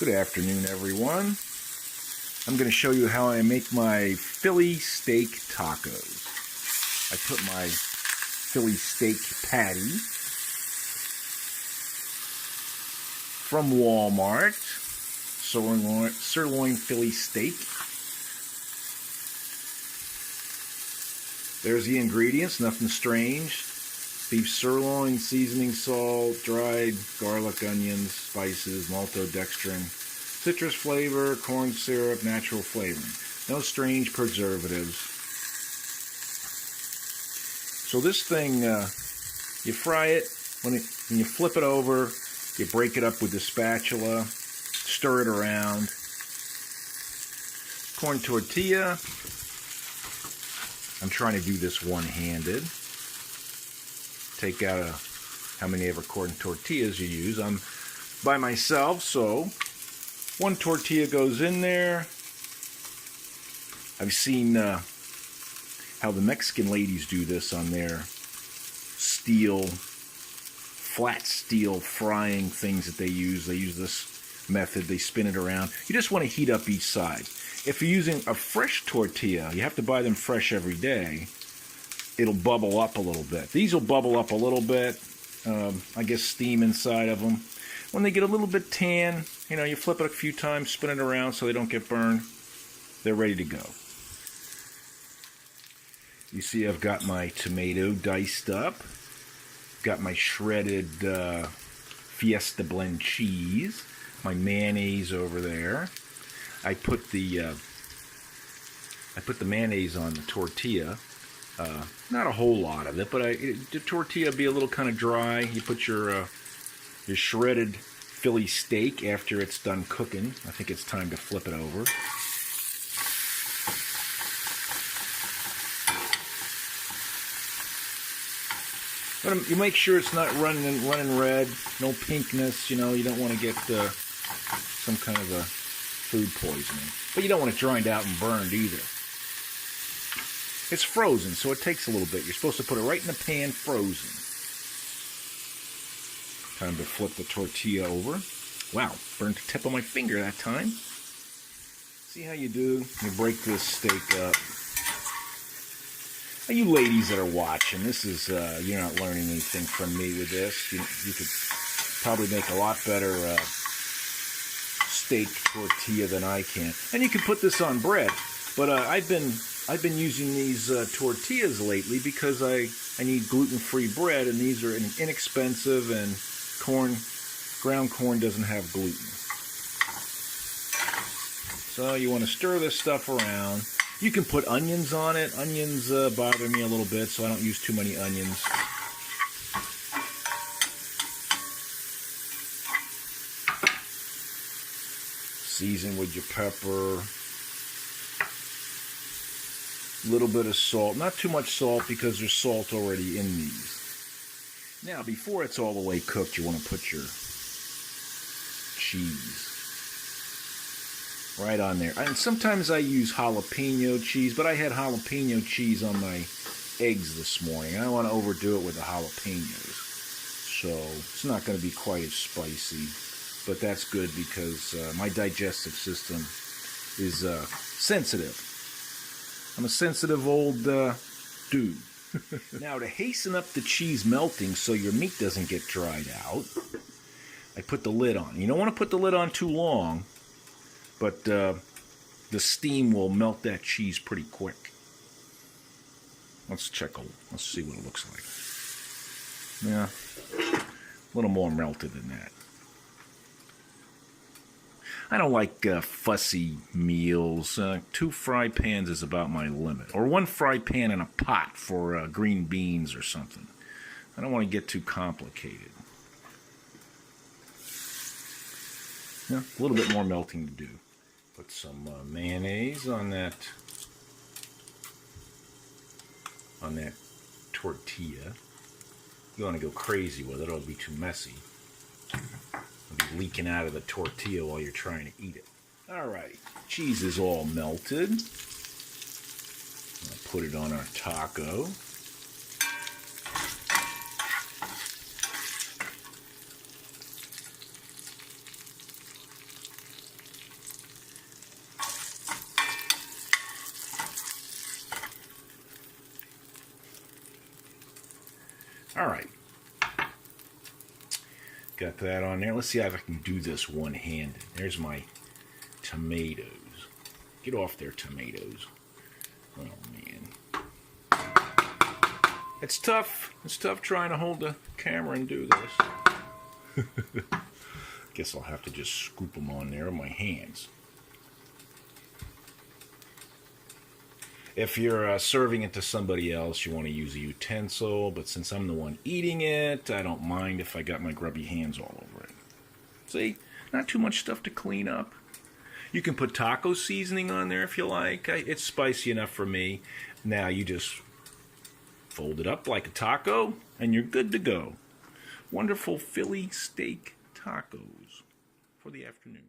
Good afternoon, everyone. I'm going to show you how I make my Philly steak tacos. I put my Philly steak patty from Walmart, sirloin Philly steak. There's the ingredients, nothing strange. Beef sirloin, seasoning salt, dried garlic, onions, spices, maltodextrin, citrus flavor, corn syrup, natural flavoring. No strange preservatives. So this thing, you fry it. When you flip it over, you break it up with the spatula, stir it around. Corn tortilla. I'm trying to do this one-handed. Take out how many ever corn tortillas you use. I'm by myself, so one tortilla goes in there. I've seen how the Mexican ladies do this on their flat steel frying things that they use. They use this method. They spin it around. You just want to heat up each side. If you're using a fresh tortilla, you have to buy them fresh every day. It'll bubble up a little bit. These will bubble up a little bit. I guess steam inside of them. When they get a little bit tan, you flip it a few times, spin it around so they don't get burned. They're ready to go. You see I've got my tomato diced up. Got my shredded Fiesta blend cheese. My mayonnaise over there. I put the mayonnaise on the tortilla. Not a whole lot of it, but the tortilla be a little kind of dry. You put your shredded Philly steak after it's done cooking. I think it's time to flip it over. But you make sure it's not running red, no pinkness. You don't want to get some kind of a food poisoning. But you don't want it dried out and burned either. It's frozen, so it takes a little bit. You're supposed to put it right in the pan, frozen. Time to flip the tortilla over. Wow, burnt the tip of my finger that time. See how you do? You break this steak up. Now, you ladies that are watching, this is, you're not learning anything from me with this. You could probably make a lot better steak tortilla than I can. And you can put this on bread. But I've been using these tortillas lately because I need gluten-free bread, and these are inexpensive, and ground corn doesn't have gluten. So you want to stir this stuff around. You can put onions on it. Onions bother me a little bit, so I don't use too many onions. Season with your pepper. Little bit of salt, not too much salt because there's salt already in these. Now, before it's all the way cooked, you want to put your cheese right on there. And sometimes I use jalapeno cheese, but I had jalapeno cheese on my eggs this morning. I don't want to overdo it with the jalapenos, so it's not going to be quite as spicy, but that's good because my digestive system is sensitive. I'm a sensitive old dude. Now, to hasten up the cheese melting so your meat doesn't get dried out, I put the lid on. You don't want to put the lid on too long, but the steam will melt that cheese pretty quick. Let's see what it looks like. Yeah, a little more melted than that. I don't like fussy meals. 2 fry pans is about my limit. Or 1 fry pan in a pot for green beans or something. I don't want to get too complicated. Yeah, a little bit more melting to do. Put some mayonnaise on that tortilla. You want to go crazy with it, or it'll be too messy. It'll be leaking out of the tortilla while you're trying to eat it. Alright, cheese is all melted. I'll put it on our taco. All right. Got that on there. Let's see if I can do this one-handed. There's my tomatoes. Get off there, tomatoes. Oh, man. It's tough. It's tough trying to hold the camera and do this. Guess I'll have to just scoop them on there with my hands. If you're serving it to somebody else, you want to use a utensil, but since I'm the one eating it, I don't mind if I got my grubby hands all over it. See? Not too much stuff to clean up. You can put taco seasoning on there if you like. It's spicy enough for me. Now you just fold it up like a taco, and you're good to go. Wonderful Philly steak tacos for the afternoon.